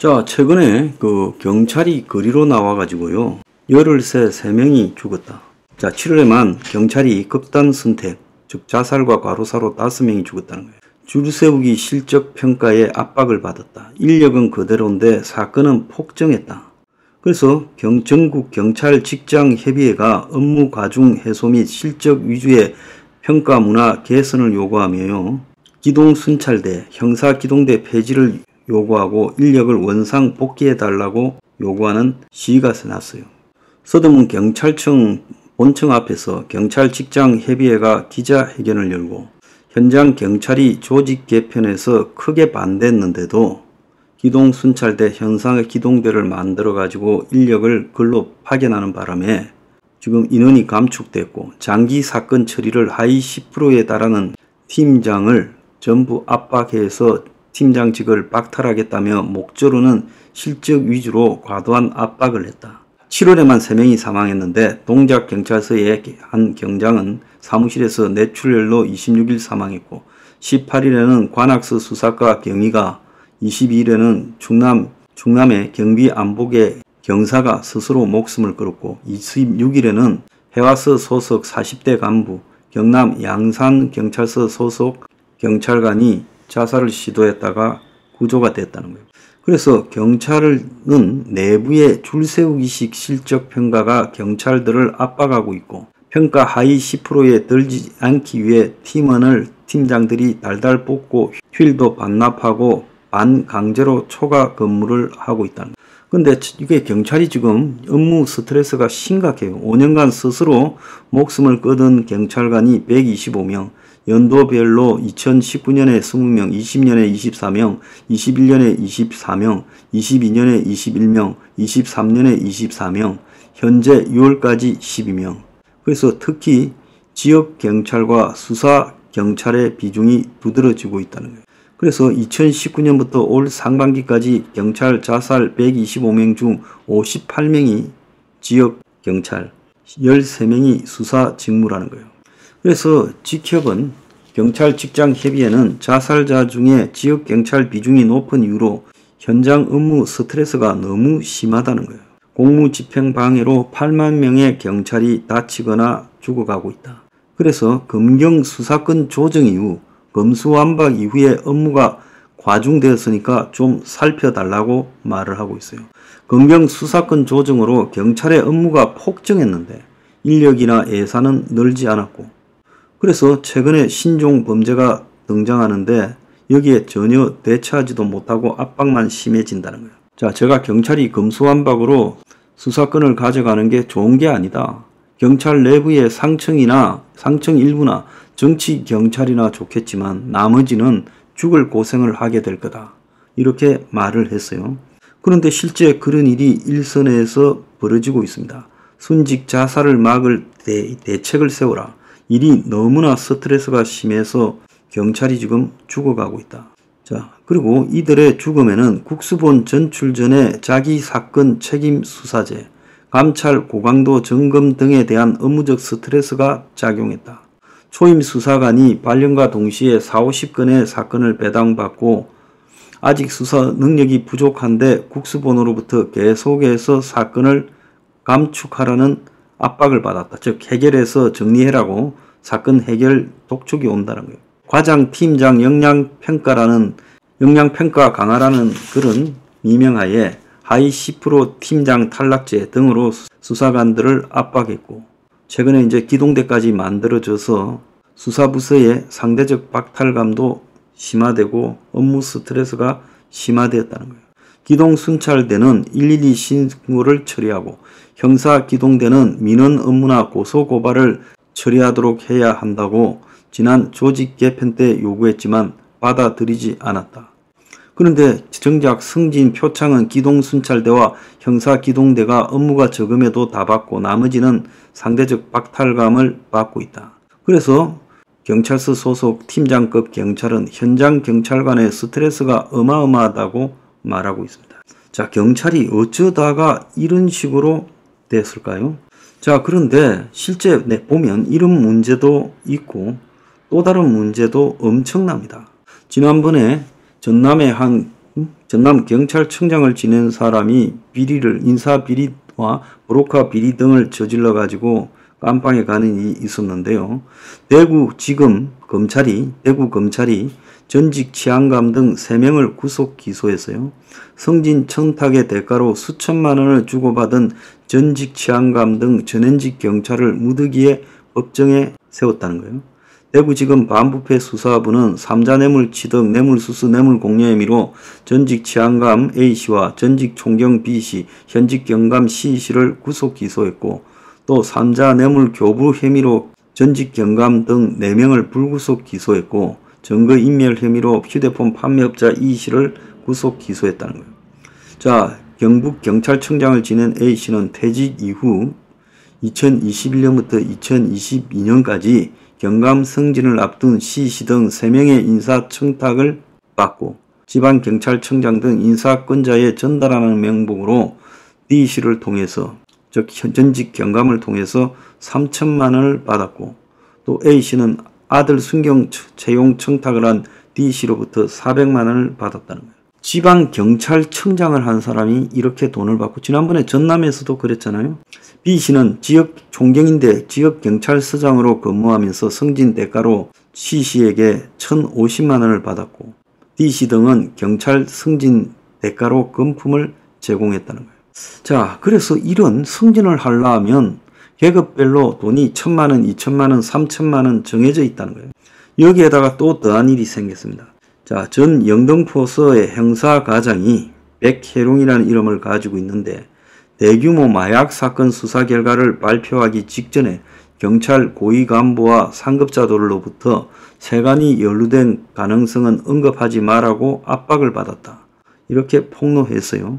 자, 최근에 경찰이 거리로 나와가지고요. 열흘 새 3명이 죽었다. 자, 7월에만 경찰이 극단 선택, 즉 자살과 과로사로 5명이 죽었다는 거예요. 줄 세우기 실적 평가에 압박을 받았다. 인력은 그대로인데 사건은 폭증했다. 그래서 전국 경찰 직장 협의회가 업무 과중 해소 및 실적 위주의 평가 문화 개선을 요구하며요. 기동순찰대, 형사기동대 폐지를 요구하고 인력을 원상 복귀해달라고 요구하는 시위가 났어요. 서대문 경찰청 본청 앞에서 경찰 직장 협의회가 기자회견을 열고 현장 경찰이 조직 개편에서 크게 반대했는데도 기동순찰대 형사기동대를 만들어 가지고 인력을 근로 파견하는 바람에 지금 인원이 감축됐고 장기 사건 처리를 하위 10%에 달하는 팀장을 전부 압박해서 팀장직을 박탈하겠다며 목조로는 실적 위주로 과도한 압박을 했다. 7월에만 3명이 사망했는데 동작경찰서의 한 경장은 사무실에서 뇌출혈로 26일 사망했고 18일에는 관악서 수사과 경위가 22일에는 충남의 경비안보계 경사가 스스로 목숨을 끊었고 26일에는 해와서 소속 40대 간부 경남 양산경찰서 소속 경찰관이 자살을 시도했다가 구조가 됐다는 거예요. 그래서 경찰은 내부의 줄세우기식 실적평가가 경찰들을 압박하고 있고 평가 하위 10%에 들지 않기 위해 팀원을 팀장들이 달달 뽑고 휴일도 반납하고 반강제로 초과 근무를 하고 있다는 거예요. 근데 이게 경찰이 지금 업무 스트레스가 심각해요. 5년간 스스로 목숨을 끊은 경찰관이 125명, 연도별로 2019년에 20명, 20년에 24명, 21년에 24명, 22년에 21명, 23년에 24명, 현재 6월까지 12명. 그래서 특히 지역경찰과 수사경찰의 비중이 두드러지고 있다는 거예요. 그래서 2019년부터 올 상반기까지 경찰 자살 125명 중 58명이 지역경찰, 13명이 수사 직무라는 거예요. 그래서 직협은 경찰 직장 협의회는 자살자 중에 지역경찰 비중이 높은 이유로 현장 업무 스트레스가 너무 심하다는 거예요. 공무집행방해로 8만 명의 경찰이 다치거나 죽어가고 있다. 그래서 검경 수사권 조정 이후 검수완박 이후에 업무가 과중되었으니까 좀 살펴달라고 말을 하고 있어요. 검경 수사권 조정으로 경찰의 업무가 폭증했는데 인력이나 예산은 늘지 않았고 그래서 최근에 신종 범죄가 등장하는데 여기에 전혀 대처하지도 못하고 압박만 심해진다는 거예요. 자, 제가 경찰이 검수완박으로 수사권을 가져가는 게 좋은 게 아니다. 경찰 내부의 상청 일부나 정치 경찰이나 좋겠지만 나머지는 죽을 고생을 하게 될 거다. 이렇게 말을 했어요. 그런데 실제 그런 일이 일선에서 벌어지고 있습니다. 순직 자살을 막을 대책을 세워라. 일이 너무나 스트레스가 심해서 경찰이 지금 죽어가고 있다. 자, 그리고 이들의 죽음에는 국수본 전출 전에 자기 사건 책임 수사제, 감찰 고강도 점검 등에 대한 업무적 스트레스가 작용했다. 초임 수사관이 발령과 동시에 40-50건의 사건을 배당받고 아직 수사 능력이 부족한데 국수본으로부터 계속해서 사건을 감축하라는 압박을 받았다. 즉 해결해서 정리해라고 사건 해결 독촉이 온다는 거예요. 과장 팀장 역량평가 강화라는 그런 미명하에 하위 10% 팀장 탈락제 등으로 수사관들을 압박했고 최근에 이제 기동대까지 만들어져서 수사부서의 상대적 박탈감도 심화되고 업무 스트레스가 심화되었다는 거예요. 기동순찰대는 112 신고를 처리하고 형사기동대는 민원 업무나 고소고발을 처리하도록 해야 한다고 지난 조직 개편 때 요구했지만 받아들이지 않았다. 그런데 정작 승진 표창은 기동순찰대와 형사기동대가 업무가 적음에도 다 받고 나머지는 상대적 박탈감을 받고 있다. 그래서 경찰서 소속 팀장급 경찰은 현장 경찰관의 스트레스가 어마어마하다고 말하고 있습니다. 자, 경찰이 어쩌다가 이런 식으로 됐을까요? 자, 그런데 실제 보면 이런 문제도 있고 또 다른 문제도 엄청납니다. 지난번에 전남의 한 전남경찰청장을 지낸 사람이 인사비리와 브로커 비리 등을 저질러 가지고 깜빵에 가는 일이 있었는데요. 대구 검찰이 전직 치안감 등 3명을 구속 기소했어요. 성진 청탁의 대가로 수천만 원을 주고받은 전직 치안감 등 전현직 경찰을 무더기에 법정에 세웠다는 거예요. 대구지검 반부패 수사부는 3자 뇌물 취득, 뇌물수수, 뇌물공여 혐의로 전직 치안감 A씨와 전직 총경 B씨, 현직 경감 C씨를 구속 기소했고, 또 3자 뇌물 교부 혐의로 전직 경감 등 4명을 불구속 기소했고, 증거인멸 혐의로 휴대폰 판매업자 E씨를 구속 기소했다는 거예요. 자, 경북경찰청장을 지낸 A씨는 퇴직 이후 2021년부터 2022년까지 경감 승진을 앞둔 C씨 등 3명의 인사청탁을 받고 지방경찰청장 등 인사권자에 전달하는 명목으로 D씨를 통해서, 즉 전직 경감을 통해서 3천만 원을 받았고, 또 A씨는 아들 순경 채용 청탁을 한 D씨로부터 400만 원을 받았다는 거예요. 지방경찰청장을 한 사람이 이렇게 돈을 받고, 지난번에 전남에서도 그랬잖아요. B씨는 지역 총경인데 지역경찰서장으로 근무하면서 승진 대가로 C씨에게 1,050만 원을 받았고, D씨 등은 경찰 승진 대가로 금품을 제공했다는 거예요. 자, 그래서 이런 승진을 하려면 계급별로 돈이 1,000만 원, 2,000만 원, 3,000만 원 정해져 있다는 거예요. 여기에다가 또 더한 일이 생겼습니다. 자, 전 영등포서의 형사과장이 백혜룡이라는 이름을 가지고 있는데, 대규모 마약 사건 수사 결과를 발표하기 직전에 경찰 고위 간부와 상급자들로부터 세관이 연루된 가능성은 언급하지 말라고 압박을 받았다. 이렇게 폭로했어요.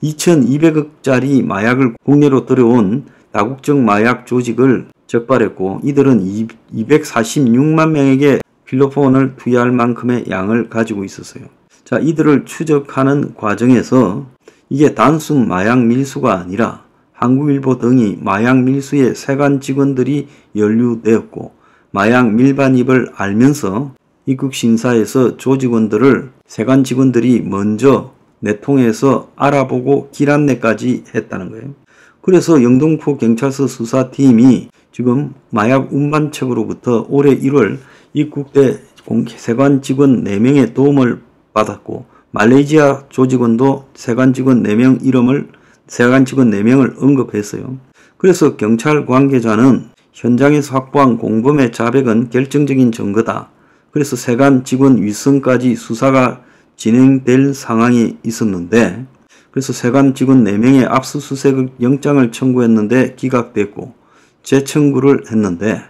2,200억짜리 마약을 국내로 들여온 다국적 마약 조직을 적발했고, 이들은 246만 명에게 필로폰을 투여할 만큼의 양을 가지고 있었어요. 자, 이들을 추적하는 과정에서 이게 단순 마약 밀수가 아니라 한국일보 등이 마약 밀수에 세관 직원들이 연루되었고, 마약 밀반입을 알면서 입국심사에서 조직원들을 세관 직원들이 먼저 내통해서 알아보고 길 안내까지 했다는 거예요. 그래서 영등포 경찰서 수사팀이 지금 마약 운반책으로부터 올해 1월 입국대 세관 직원 4명의 도움을 받았고, 말레이시아 조직원도 세관 직원 4명을 언급했어요. 그래서 경찰 관계자는 현장에서 확보한 공범의 자백은 결정적인 증거다. 그래서 세관 직원 위선까지 수사가 진행될 상황이 있었는데, 그래서 세관 직원 4명의 압수수색 영장을 청구했는데 기각됐고, 재청구를 했는데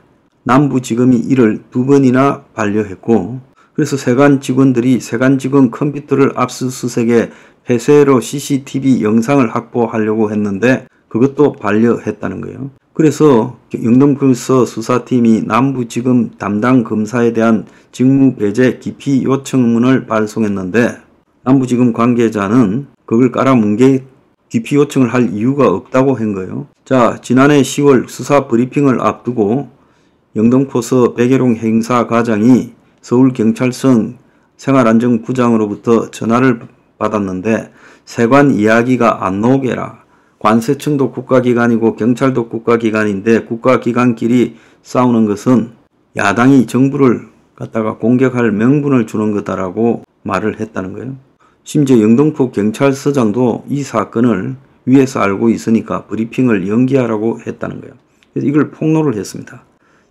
남부지검이 이를 2번이나 반려했고, 그래서 세관 직원들이 세관 직원 컴퓨터를 압수수색해 폐쇄로 CCTV 영상을 확보하려고 했는데 그것도 반려했다는 거예요. 그래서 영등포서 수사팀이 남부지검 담당 검사에 대한 직무 배제 기피 요청문을 발송했는데, 남부지검 관계자는 그걸 깔아뭉개 기피 요청을 할 이유가 없다고 한 거예요. 자, 지난해 10월 수사 브리핑을 앞두고 영등포서 백혜룡 형사과장이 서울경찰청 생활안전부장으로부터 전화를 받았는데, 세관 이야기가 안 나오게 해라. 관세청도 국가기관이고 경찰도 국가기관인데 국가기관끼리 싸우는 것은 야당이 정부를 갖다가 공격할 명분을 주는 거다라고 말을 했다는 거예요. 심지어 영등포 경찰서장도 이 사건을 위에서 알고 있으니까 브리핑을 연기하라고 했다는 거예요. 그래서 이걸 폭로를 했습니다.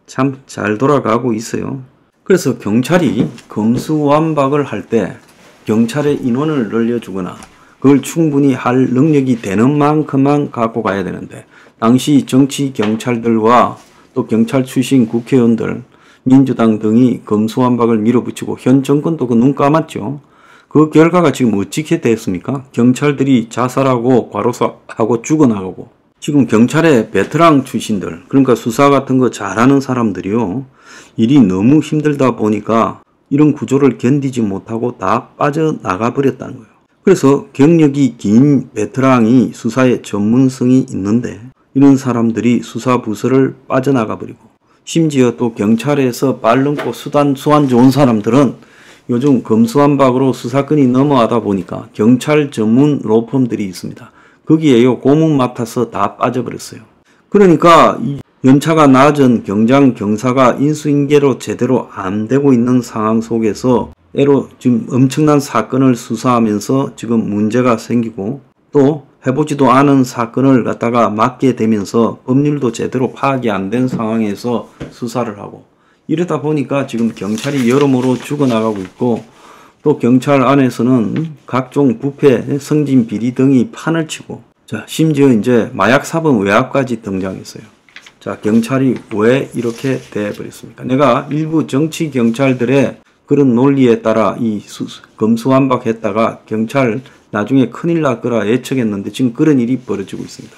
참 잘 돌아가고 있어요. 그래서 경찰이 검수완박을 할 때 경찰의 인원을 늘려주거나 그걸 충분히 할 능력이 되는 만큼만 갖고 가야 되는데, 당시 정치 경찰들과 또 경찰 출신 국회의원들, 민주당 등이 검수완박을 밀어붙이고 현 정권도 그 눈 감았죠. 그 결과가 지금 어떻게 됐습니까? 경찰들이 자살하고 과로사하고 죽어나가고, 지금 경찰의 베테랑 출신들, 그러니까 수사 같은 거 잘하는 사람들이요, 일이 너무 힘들다 보니까 이런 구조를 견디지 못하고 다 빠져나가 버렸다는 거예요. 그래서 경력이 긴 베테랑이 수사에 전문성이 있는데 이런 사람들이 수사 부서를 빠져나가 버리고, 심지어 또 경찰에서 발 넘고 수완 좋은 사람들은 요즘 검수완박으로 수사권이 넘어가다 보니까 경찰 전문 로펌들이 있습니다. 거기에요 고문 맡아서 다 빠져버렸어요. 그러니까 이 연차가 낮은 경장 경사가 인수인계로 제대로 안 되고 있는 상황 속에서 애로 지금 엄청난 사건을 수사하면서 지금 문제가 생기고 또 해보지도 않은 사건을 갖다가 맡게 되면서 법률도 제대로 파악이 안 된 상황에서 수사를 하고 이러다 보니까 지금 경찰이 여러모로 죽어나가고 있고 또 경찰 안에서는 각종 부패, 성진 비리 등이 판을 치고 자 심지어 이제 마약 사범 외압까지 등장했어요. 자 경찰이 왜 이렇게 돼버렸습니까? 내가 일부 정치 경찰들의 그런 논리에 따라 이 검수완박했다가 경찰 나중에 큰일 날 거라 예측했는데 지금 그런 일이 벌어지고 있습니다.